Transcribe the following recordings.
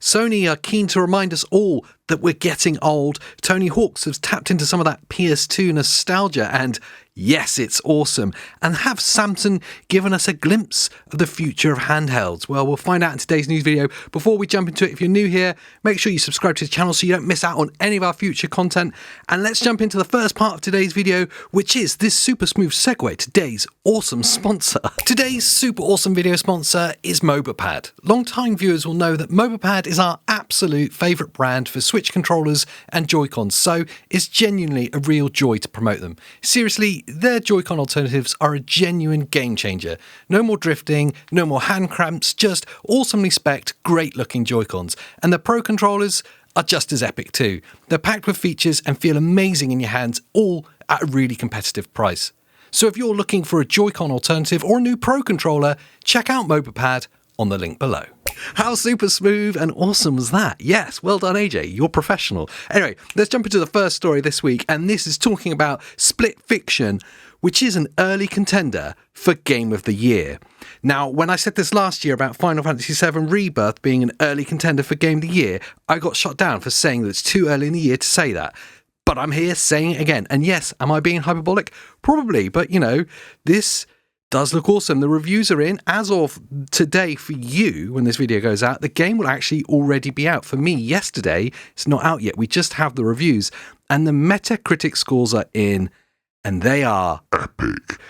Sony are keen to remind us all that we're getting old. Tony Hawk's has tapped into some of that PS2 nostalgia, and yes, it's awesome. And have Samsung given us a glimpse of the future of handhelds? Well, we'll find out in today's news video. Before we jump into it, if you're new here, make sure you subscribe to the channel so you don't miss out on any of our future content. And let's jump into the first part of today's video, which is this super smooth segue, today's awesome sponsor. Today's super awesome video sponsor is MOBAPAD. Long-time viewers will know that MOBAPAD is our absolute favourite brand for Switch controllers and Joy-Cons, so it's genuinely a real joy to promote them. Seriously, their Joy-Con alternatives are a genuine game changer. No more drifting, no more hand cramps, just awesomely spec'd, great looking Joy-Cons. And the Pro controllers are just as epic too. They're packed with features and feel amazing in your hands, all at a really competitive price. So if you're looking for a Joy-Con alternative or a new Pro controller, check out MOBAPAD on the link below. How super smooth and awesome was that? Yes, well done AJ, you're professional. Anyway, let's jump into the first story this week, and this is talking about Split Fiction, which is an early contender for Game of the Year. Now, when I said this last year about Final Fantasy VII Rebirth being an early contender for Game of the Year, I got shot down for saying that it's too early in the year to say that. But I'm here saying it again. And yes, am I being hyperbolic? Probably, but you know, this does look awesome. The reviews are in. As of today for you, when this video goes out, the game will actually already be out. For me, yesterday, it's not out yet. We just have the reviews. And the Metacritic scores are in, and they are epic.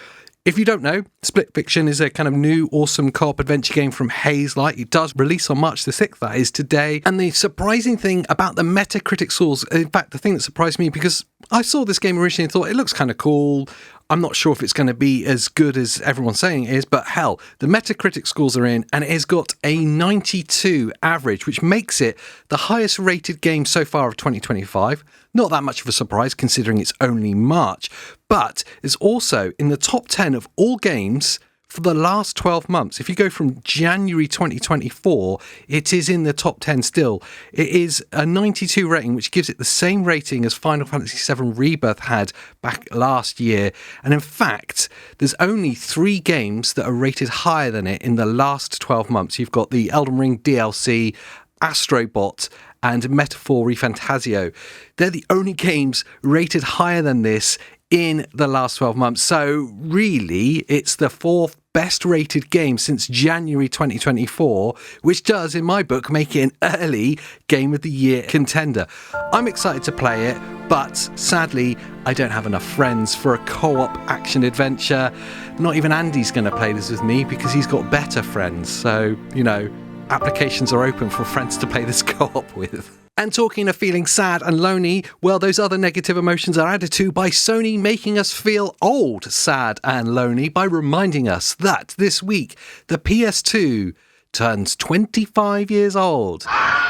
If you don't know, Split Fiction is a kind of new, awesome co-op adventure game from Hazelight. It does release on March the 6th, that is today. And the surprising thing about the Metacritic scores, in fact, the thing that surprised me, because I saw this game originally and thought it looks kind of cool. I'm not sure if it's going to be as good as everyone's saying it is, but hell, the Metacritic scores are in, and it has got a 92 average, which makes it the highest rated game so far of 2025. Not that much of a surprise considering it's only March, but it's also in the top 10 of all games for the last 12 months. If you go from January 2024, it is in the top 10 still. It is a 92 rating, which gives it the same rating as Final Fantasy VII Rebirth had back last year. And in fact, there's only 3 games that are rated higher than it in the last 12 months. You've got the Elden Ring DLC, Astrobot, and Metaphor ReFantazio. They're the only games rated higher than this in the last 12 months. So really, it's the 4th best rated game since January 2024, which does, in my book, make it an early Game of the Year contender. I'm excited to play it, but sadly, I don't have enough friends for a co-op action adventure. Not even Andy's going to play this with me because he's got better friends. So, you know, applications are open for friends to play this co-op with. And talking of feeling sad and lonely, well, those other negative emotions are added to by Sony making us feel old, sad and lonely by reminding us that this week, the PS2 turns 25 years old.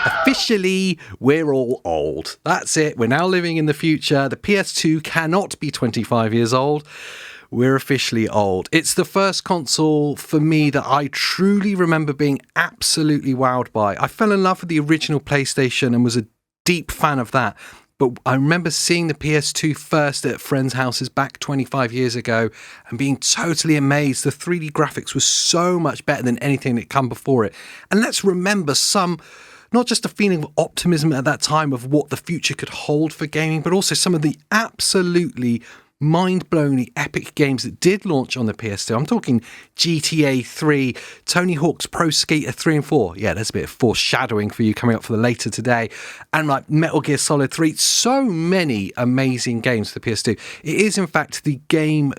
Officially, we're all old. That's it. We're now living in the future. The PS2 cannot be 25 years old. We're officially old. It's the first console for me that I truly remember being absolutely wowed by. I fell in love with the original PlayStation and was a deep fan of that. But I remember seeing the PS2 first at friends' houses back 25 years ago and being totally amazed. The 3D graphics was so much better than anything that had come before it. And let's remember not just a feeling of optimism at that time of what the future could hold for gaming, but also some of the absolutely mind-blowingly epic games that did launch on the PS2. I'm talking GTA 3, Tony Hawk's Pro Skater 3 and 4. Yeah, there's a bit of foreshadowing for you coming up for the later today. And like Metal Gear Solid 3. So many amazing games for the PS2. It is, in fact, the game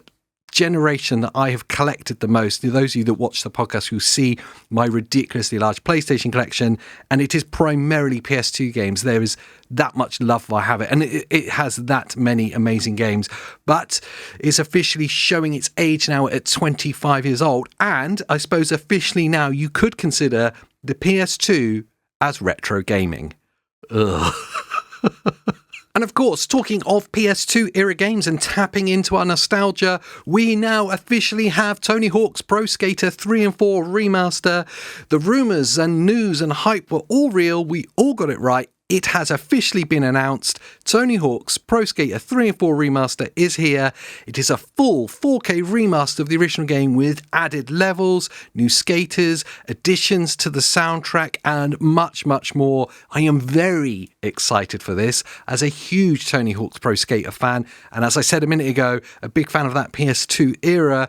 generation that I have collected the most. Those of you that watch the podcast will see my ridiculously large PlayStation collection, and it is primarily PS2 games. There is that much love I have it, and it has that many amazing games, but it's officially showing its age now at 25 years old, and I suppose officially now you could consider the PS2 as retro gaming. Ugh. And of course, talking of PS2 era games and tapping into our nostalgia, we now officially have Tony Hawk's Pro Skater 3 and 4 Remaster. The rumours and news and hype were all real. We all got it right. it has officially been announced. Tony Hawk's Pro Skater 3 and 4 Remaster is here. It is a full 4K remaster of the original game with added levels, new skaters, additions to the soundtrack, and much, much more. I am very excited for this as a huge Tony Hawk's Pro Skater fan, and as I said a minute ago, a big fan of that PS2 era.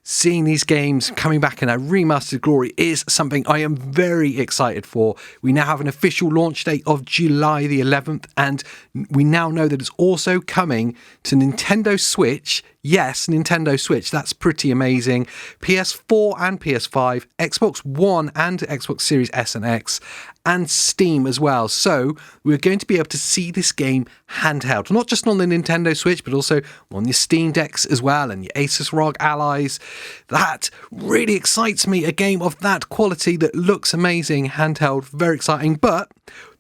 Seeing these games coming back in a remastered glory is something I am very excited for. We now have an official launch date of July the 11th, and we now know that it's also coming to Nintendo Switch. Yes, Nintendo Switch. That's pretty amazing. PS4 and PS5, Xbox One and Xbox Series S and X, and Steam as well. So we're going to be able to see this game handheld, not just on the Nintendo Switch, but also on your Steam Decks as well and your Asus ROG allies. That really excites me. A game of that quality that looks amazing, handheld, very exciting. But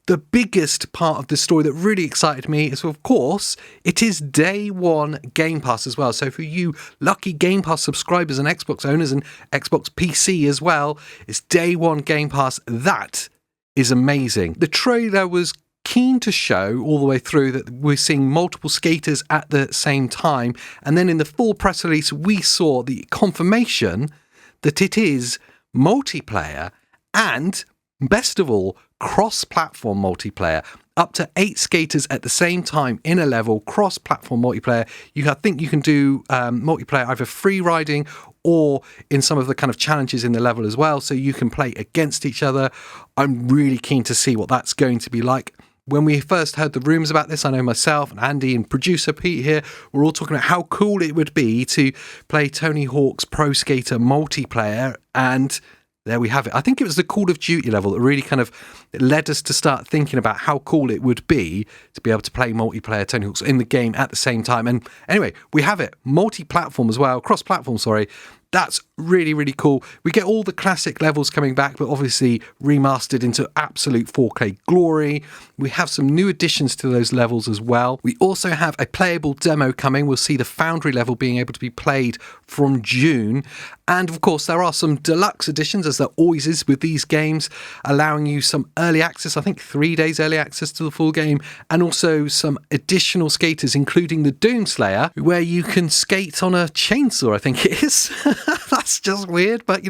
the biggest part of the story that really excited me is, of course, it is day one Game Pass as well. So for you lucky Game Pass subscribers and Xbox owners and Xbox PC as well, it's day one Game Pass. That is amazing. The trailer was keen to show all the way through that we're seeing multiple skaters at the same time. And then in the full press release, we saw the confirmation that it is multiplayer and, best of all, cross-platform multiplayer. Up to 8 skaters at the same time in a level, cross-platform multiplayer. I think you can do multiplayer either free riding or in some of the kind of challenges in the level as well, so you can play against each other. I'm really keen to see what that's going to be like. When we first heard the rumours about this, I know myself and Andy and producer Pete here were all talking about how cool it would be to play Tony Hawk's Pro Skater multiplayer, and there we have it. I think it was the Call of Duty level that really kind of led us to start thinking about how cool it would be to be able to play multiplayer Tony Hawk's in the game at the same time. And anyway, we have it. Multi-platform as well. Cross-platform, sorry. That's really, really cool. We get all the classic levels coming back, but obviously remastered into absolute 4K glory. We have some new additions to those levels as well. We also have a playable demo coming. We'll see the Foundry level being able to be played from June. And of course, there are some deluxe editions, as there always is with these games, allowing you some early access, I think 3 days early access to the full game, and also some additional skaters, including the Doomslayer, where you can skate on a chainsaw, I think it is. That's just weird, but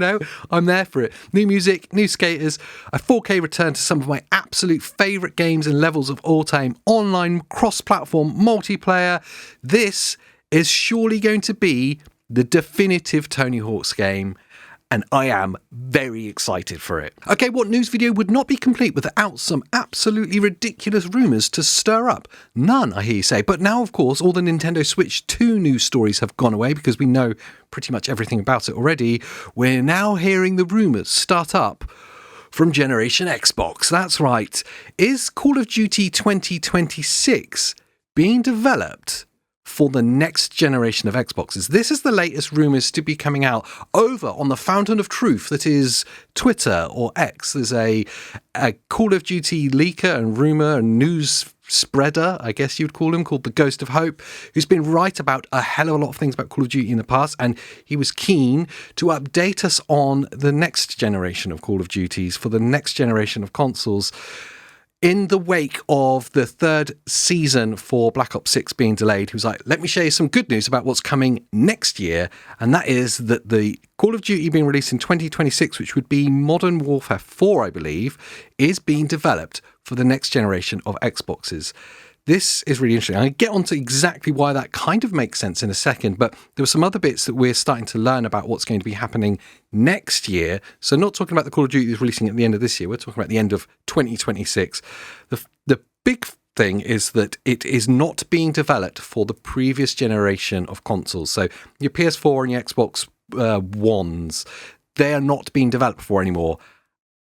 I'm there for it. New music, new skaters, a 4K return to some of my absolute favourite games and levels of all time, online, cross-platform, multiplayer. This is surely going to be the definitive Tony Hawk's game, and I am very excited for it. Okay, what news video would not be complete without some absolutely ridiculous rumours to stir up? None, I hear you say. But now, of course, all the Nintendo Switch 2 news stories have gone away because we know pretty much everything about it already. We're now hearing the rumours start up from Generation Xbox. That's right. Is Call of Duty 2026 being developed for the next generation of Xboxes? This is the latest rumours to be coming out over on the Fountain of Truth that is Twitter or X. There's a Call of Duty leaker and rumour and news spreader, I guess you'd call him, called the Ghost of Hope, who's been right about a hell of a lot of things about Call of Duty in the past, and he was keen to update us on the next generation of Call of Duties for the next generation of consoles. In the wake of the third season for Black Ops 6 being delayed, he was like, let me share you some good news about what's coming next year. And that is that the Call of Duty being released in 2026, which would be Modern Warfare 4, I believe, is being developed for the next generation of Xboxes. This is really interesting. I'll get on to exactly why that kind of makes sense in a second, but there were some other bits that we're starting to learn about what's going to be happening next year. So not talking about the Call of Duty that's releasing at the end of this year, we're talking about the end of 2026. The big thing is that it is not being developed for the previous generation of consoles. So your PS4 and your Xbox Ones, they are not being developed for anymore.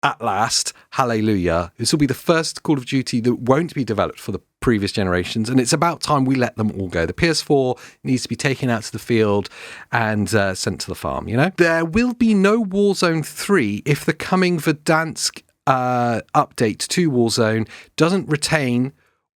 At last, hallelujah, this will be the first Call of Duty that won't be developed for the previous generations, and it's about time we let them all go. The PS4 needs to be taken out to the field and sent to the farm, There will be no Warzone 3 if the coming Verdansk update to Warzone doesn't retain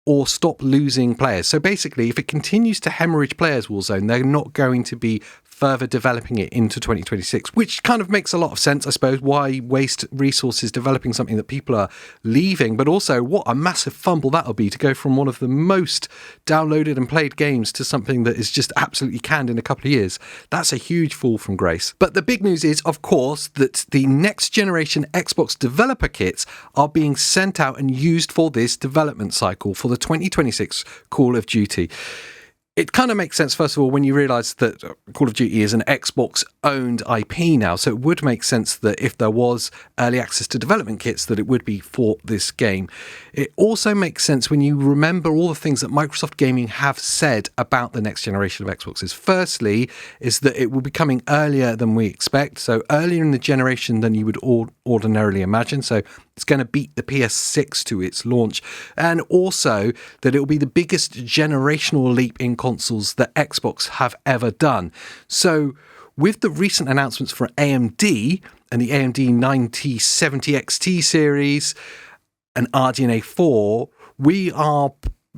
or stop losing players. So basically, if it continues to hemorrhage players, Warzone, they're not going to be further developing it into 2026, which kind of makes a lot of sense, I suppose. Why waste resources developing something that people are leaving? But also, what a massive fumble that'll be to go from one of the most downloaded and played games to something that is just absolutely canned in a couple of years. That's a huge fall from grace. But the big news is, of course, that the next generation Xbox developer kits are being sent out and used for this development cycle for the 2026 Call of Duty. It kind of makes sense, first of all, when you realise that Call of Duty is an Xbox-owned IP now, so it would make sense that if there was early access to development kits, that it would be for this game. It also makes sense when you remember all the things that Microsoft Gaming have said about the next generation of Xboxes. Firstly, is that it will be coming earlier than we expect, so earlier in the generation than you would ordinarily imagine, so it's going to beat the PS6 to its launch, and also that it will be the biggest generational leap in consoles that Xbox have ever done. So with the recent announcements for AMD and the AMD 9070 XT series and RDNA 4, we are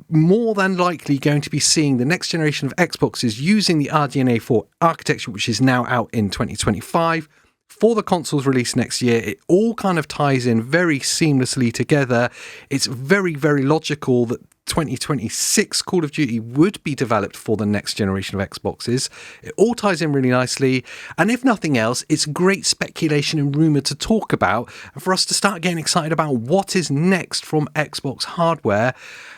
more than likely going to be seeing the next generation of Xboxes using the RDNA 4 architecture, which is now out in 2025. For the consoles released next year. It all kind of ties in very seamlessly together. It's very, very logical that 2026 Call of Duty would be developed for the next generation of Xboxes. It all ties in really nicely. And if nothing else, it's great speculation and rumour to talk about and for us to start getting excited about what is next from Xbox hardware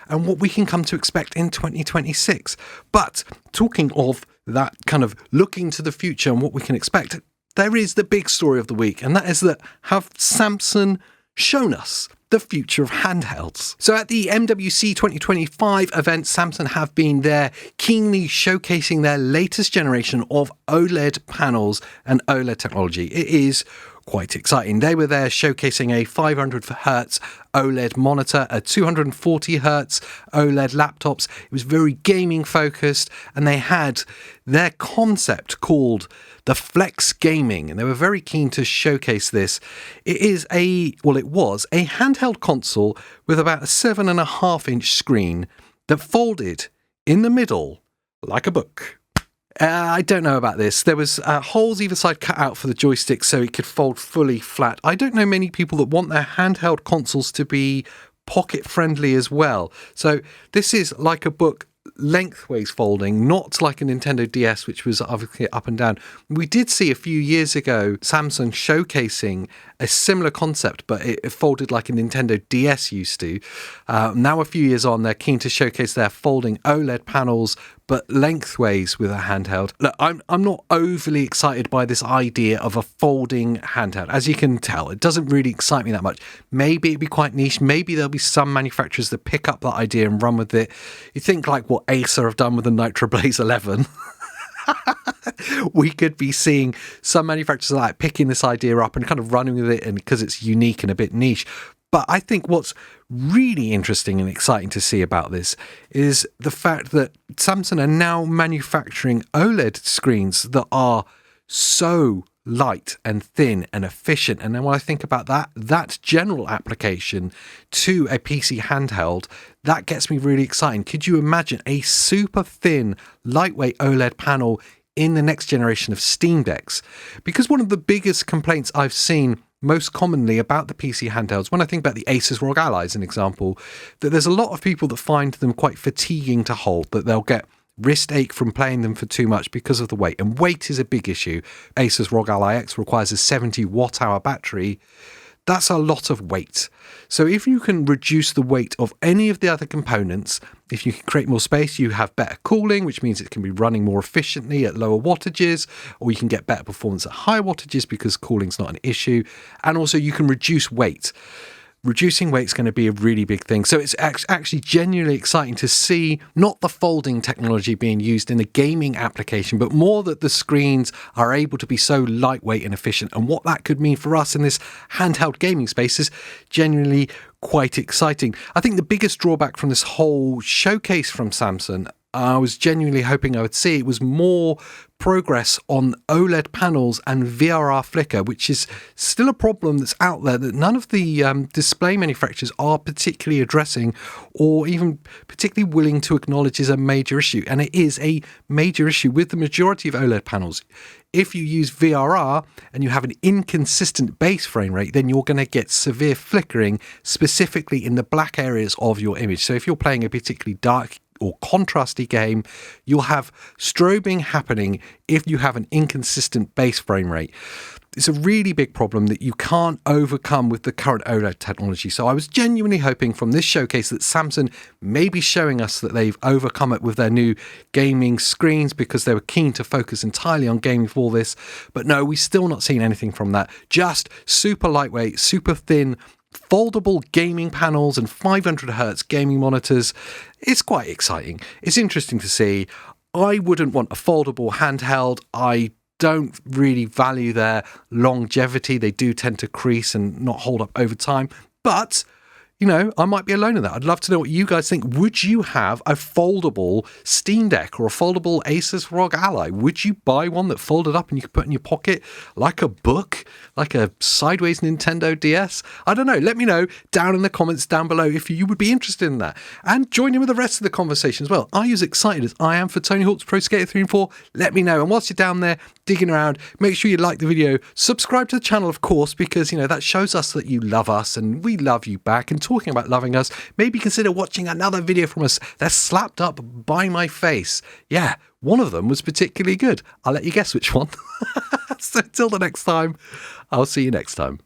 and what we can come to expect in 2026. But talking of that kind of looking to the future and what we can expect, there is the big story of the week, and that is that have Samsung shown us the future of handhelds? So at the MWC 2025 event, Samsung have been there keenly showcasing their latest generation of OLED panels and OLED technology. It is quite exciting. They were there showcasing a 500Hz OLED monitor, a 240Hz OLED laptops. It was very gaming focused, and they had their concept called the Flex Gaming, and they were very keen to showcase this. It was a handheld console with about a 7.5-inch screen that folded in the middle like a book. I don't know about this. There was holes either side cut out for the joystick so it could fold fully flat. I don't know many people that want their handheld consoles to be pocket friendly as well. So this is like a book lengthways folding, not like a Nintendo DS, which was obviously up and down. We did see a few years ago Samsung showcasing a similar concept, but it folded like a Nintendo DS used to. Now, a few years on, they're keen to showcase their folding OLED panels, but lengthways with a handheld. Look, I'm not overly excited by this idea of a folding handheld. As you can tell, it doesn't really excite me that much. Maybe it'd be quite niche. Maybe there'll be some manufacturers that pick up that idea and run with it. You think like what Acer have done with the Nitro Blaze 11. We could be seeing some manufacturers like picking this idea up and kind of running with it, and because it's unique and a bit niche. But I think what's really interesting and exciting to see about this is the fact that Samsung are now manufacturing OLED screens that are so light and thin and efficient. And then when I think about that general application to a PC handheld, that gets me really excited. Could you imagine a super thin, lightweight OLED panel in the next generation of Steam Decks? Because one of the biggest complaints I've seen most commonly about the PC handhelds, when I think about the Asus ROG Ally as an example, that there's a lot of people that find them quite fatiguing to hold, that they'll get wrist ache from playing them for too much because of the weight. And weight is a big issue. Asus ROG Ally X requires a 70 watt-hour battery. That's a lot of weight. So if you can reduce the weight of any of the other components, if you can create more space, you have better cooling, which means it can be running more efficiently at lower wattages, or you can get better performance at high wattages because cooling's not an issue. And also you can reduce weight. Reducing weight is going to be a really big thing. So it's actually genuinely exciting to see not the folding technology being used in a gaming application, but more that the screens are able to be so lightweight and efficient. And what that could mean for us in this handheld gaming space is genuinely quite exciting. I think the biggest drawback from this whole showcase from Samsung, I was genuinely hoping I would see it was more progress on OLED panels and VRR flicker, which is still a problem that's out there that none of the display manufacturers are particularly addressing or even particularly willing to acknowledge is a major issue. And it is a major issue with the majority of OLED panels. If you use VRR and you have an inconsistent base frame rate, then you're going to get severe flickering, specifically in the black areas of your image. So if you're playing a particularly dark or contrasty game, you'll have strobing happening if you have an inconsistent base frame rate. It's a really big problem that you can't overcome with the current OLED technology. So I was genuinely hoping from this showcase that Samsung may be showing us that they've overcome it with their new gaming screens because they were keen to focus entirely on gaming for this. But no, we've still not seen anything from that. Just super lightweight, super thin, foldable gaming panels and 500 hertz gaming monitors. It's quite exciting. It's interesting to see. I wouldn't want a foldable handheld. I don't really value their longevity. They do tend to crease and not hold up over time. But, you know, I might be alone in that. I'd love to know what you guys think. Would you have a foldable Steam Deck or a foldable Asus ROG Ally? Would you buy one that folded up and you could put in your pocket like a book, like a sideways Nintendo DS? I don't know. Let me know down in the comments down below if you would be interested in that. And join in with the rest of the conversation as well. Are you as excited as I am for Tony Hawk's Pro Skater 3 and 4? Let me know. And whilst you're down there digging around, make sure you like the video, subscribe to the channel, of course, because, you know, that shows us that you love us and we love you back. And talking about loving us, maybe consider watching another video from us that's slapped up by my face. Yeah, one of them was particularly good. I'll let you guess which one. So until the next time, I'll see you next time.